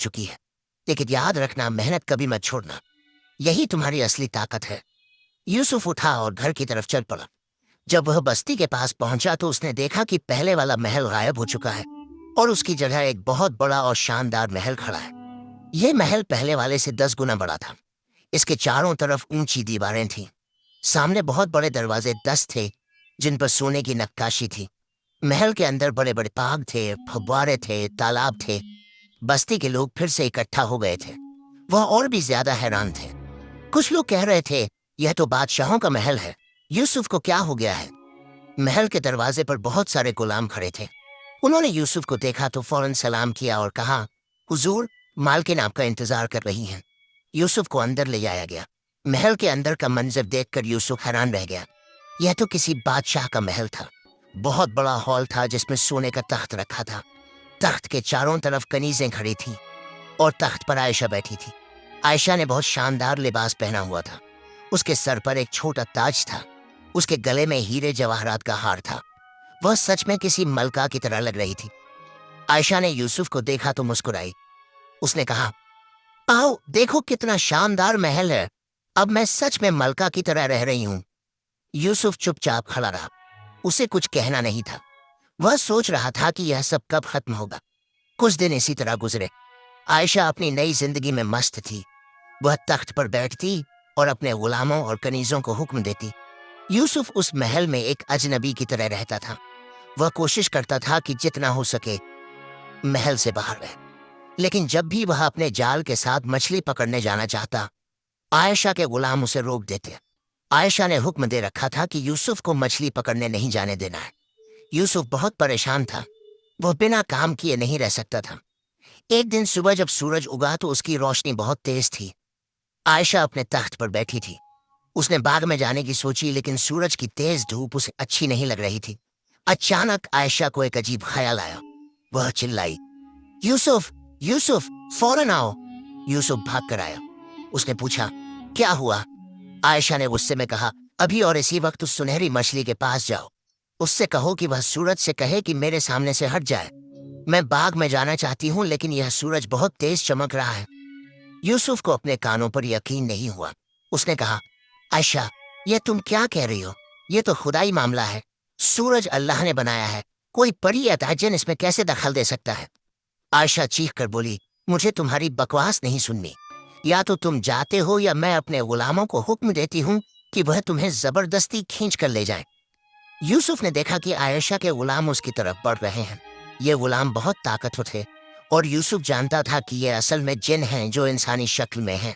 चुकी है, लेकिन याद रखना मेहनत कभी मत छोड़ना, यही तुम्हारी असली ताकत है। यूसुफ उठा और घर की तरफ चल पड़ा। जब वह बस्ती के पास पहुंचा तो उसने देखा कि पहले वाला महल गायब हो चुका है और उसकी जगह एक बहुत बड़ा और शानदार महल खड़ा है। यह महल पहले वाले से 10 गुना बड़ा था। इसके चारों तरफ ऊंची दीवारें थीं। सामने बहुत बड़े दरवाजे 10 थे जिन पर सोने की नक्काशी थी। महल के अंदर बड़े बड़े बाग थे, फव्वारे थे, तालाब थे। बस्ती के लोग फिर से इकट्ठा हो गए थे। वह और भी ज्यादा हैरान थे। कुछ लोग कह रहे थे, यह तो बादशाहों का महल है, यूसुफ को क्या हो गया है। महल के दरवाजे पर बहुत सारे गुलाम खड़े थे। उन्होंने यूसुफ को देखा तो फौरन सलाम किया और कहा, हुजूर, मालकिन आपका इंतजार कर रही हैं। यूसुफ को अंदर ले जाया गया। महल के अंदर का मंजर देखकर यूसुफ हैरान रह गया। यह तो किसी बादशाह का महल था। बहुत बड़ा हॉल था जिसमें सोने का तख्त रखा था। तख्त के चारों तरफ कनीजें खड़ी थीं और तख्त पर आयशा बैठी थी। आयशा ने बहुत शानदार लिबास पहना हुआ था। उसके सर पर एक छोटा ताज था। उसके गले में हीरे जवाहरात का हार था। वह सच में किसी मलका की तरह लग रही थी। आयशा ने यूसुफ को देखा तो मुस्कुराई। उसने कहा, आओ देखो कितना शानदार महल है, अब मैं सच में मलका की तरह रह रही हूँ। यूसुफ चुपचाप खड़ा रहा। उसे कुछ कहना नहीं था। वह सोच रहा था कि यह सब कब खत्म होगा। कुछ दिन इसी तरह गुजरे। आयशा अपनी नई जिंदगी में मस्त थी। वह तख्त पर बैठती और अपने गुलामों और कनीजों को हुक्म देती। यूसुफ उस महल में एक अजनबी की तरह रहता था। वह कोशिश करता था कि जितना हो सके महल से बाहर रहे, लेकिन जब भी वह अपने जाल के साथ मछली पकड़ने जाना चाहता, आयशा के गुलाम उसे रोक देते। आयशा ने हुक्म दे रखा था कि यूसुफ को मछली पकड़ने नहीं जाने देना है। यूसुफ बहुत परेशान था। वह बिना काम किए नहीं रह सकता था। एक दिन सुबह जब सूरज उगा तो उसकी रोशनी बहुत तेज थी। आयशा अपने तख्त पर बैठी थी। उसने बाग में जाने की सोची, लेकिन सूरज की तेज धूप उसे अच्छी नहीं लग रही थी। अचानक आयशा को एक अजीब ख्याल आया। वह चिल्लाई, यूसुफ, यूसुफ, फौरन आओ। यूसुफ भाग कर आया। उसने पूछा, क्या हुआ? आयशा ने गुस्से में कहा, अभी और इसी वक्त उस सुनहरी मछली के पास जाओ। उससे कहो कि वह सूरज से कहे कि मेरे सामने से हट जाए। मैं बाग में जाना चाहती हूँ, लेकिन यह सूरज बहुत तेज चमक रहा है। यूसुफ को अपने कानों पर यकीन नहीं हुआ। उसने कहा, आयशा, यह तुम क्या कह रही हो? यह तो खुदाई मामला है। सूरज अल्लाह ने बनाया है। कोई परी या ताजन इसमें कैसे दखल दे सकता है? आयशा चीख कर बोली, मुझे तुम्हारी बकवास नहीं सुननी। या तो तुम जाते हो या मैं अपने गुलामों को हुक्म देती हूँ कि वह तुम्हें जबरदस्ती खींच कर ले जाए। यूसुफ ने देखा कि आयशा के गुलाम उसकी तरफ बढ़ रहे हैं। ये गुलाम बहुत ताकतवर थे और यूसुफ जानता था कि ये असल में जिन हैं जो इंसानी शक्ल में हैं।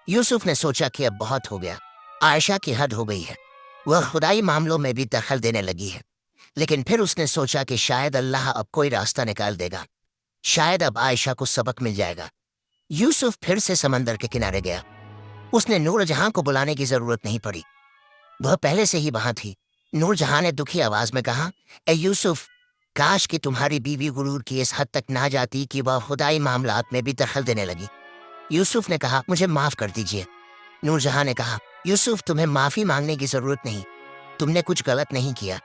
यूसुफ ने सोचा कि अब बहुत हो गया। आयशा की हद हो गई है। वह खुदाई मामलों में भी दखल देने लगी है। लेकिन फिर उसने सोचा कि शायद अल्लाह अब कोई रास्ता निकाल देगा। शायद अब आयशा को सबक मिल जाएगा। यूसुफ फिर से समंदर के किनारे गया। उसने नूरजहां को बुलाने की जरूरत नहीं पड़ी। वह पहले से ही वहां थी। नूरजहां ने दुखी आवाज में कहा, ए यूसुफ, काश कि तुम्हारी बीवी गुरूर की इस हद तक ना जाती कि वह खुदाई मामलात में भी दखल देने लगी। यूसुफ ने कहा, मुझे माफ कर दीजिए। नूरजहां ने कहा, यूसुफ, तुम्हें माफी मांगने की जरूरत नहीं। तुमने कुछ गलत नहीं किया।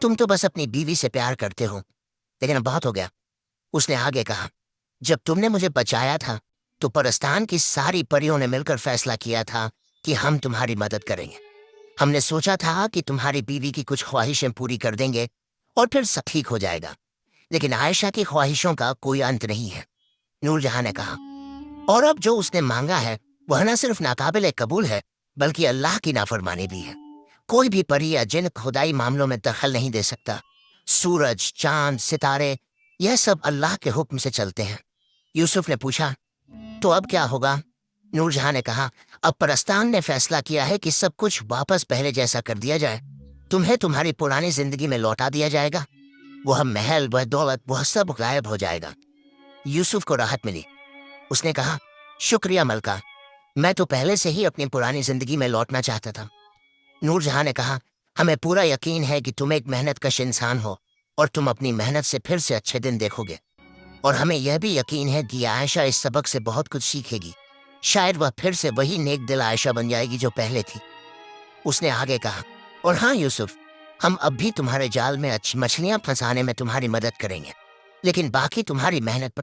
तुम तो बस अपनी बीवी से प्यार करते हो। लेकिन अब बहुत हो गया। उसने आगे कहा, जब तुमने मुझे बचाया था तो परस्तान की सारी परियों ने मिलकर फैसला किया था कि हम तुम्हारी मदद करेंगे। हमने सोचा था कि तुम्हारी बीवी की कुछ ख्वाहिशें पूरी कर देंगे और फिर सब ठीक हो जाएगा। लेकिन आयशा की ख्वाहिशों का कोई अंत नहीं है। नूरजहां ने कहा, और अब जो उसने मांगा है वह न सिर्फ नाकाबिल कबूल है बल्कि अल्लाह की नाफरमानी भी है। कोई भी परी या जिन खुदाई मामलों में दखल नहीं दे सकता। सूरज, चांद, सितारे, यह सब अल्लाह के हुक्म से चलते हैं। यूसुफ ने पूछा, तो अब क्या होगा? नूरजहां ने कहा, अब परस्तान ने फैसला किया है कि सब कुछ वापस पहले जैसा कर दिया जाए। तुम्हें तुम्हारी पुरानी जिंदगी में लौटा दिया जाएगा। वह महल, वह दौलत, वह सब गायब हो जाएगा। यूसुफ को राहत मिली। उसने कहा, शुक्रिया मलका, मैं तो पहले से ही अपनी पुरानी जिंदगी में लौटना चाहता था। नूरजहां ने कहा, हमें पूरा यकीन है कि तुम एक मेहनतकश इंसान हो और तुम अपनी मेहनत से फिर से अच्छे दिन देखोगे। और हमें यह भी यकीन है कि आयशा इस सबक से बहुत कुछ सीखेगी। शायद वह फिर से वही नेक दिल आयशा बन जाएगी जो पहले थी। उसने आगे कहा, और हाँ यूसुफ, हम अब भी तुम्हारे जाल में अच्छी मछलियां फंसाने में तुम्हारी मदद करेंगे, लेकिन बाकी तुम्हारी मेहनत पर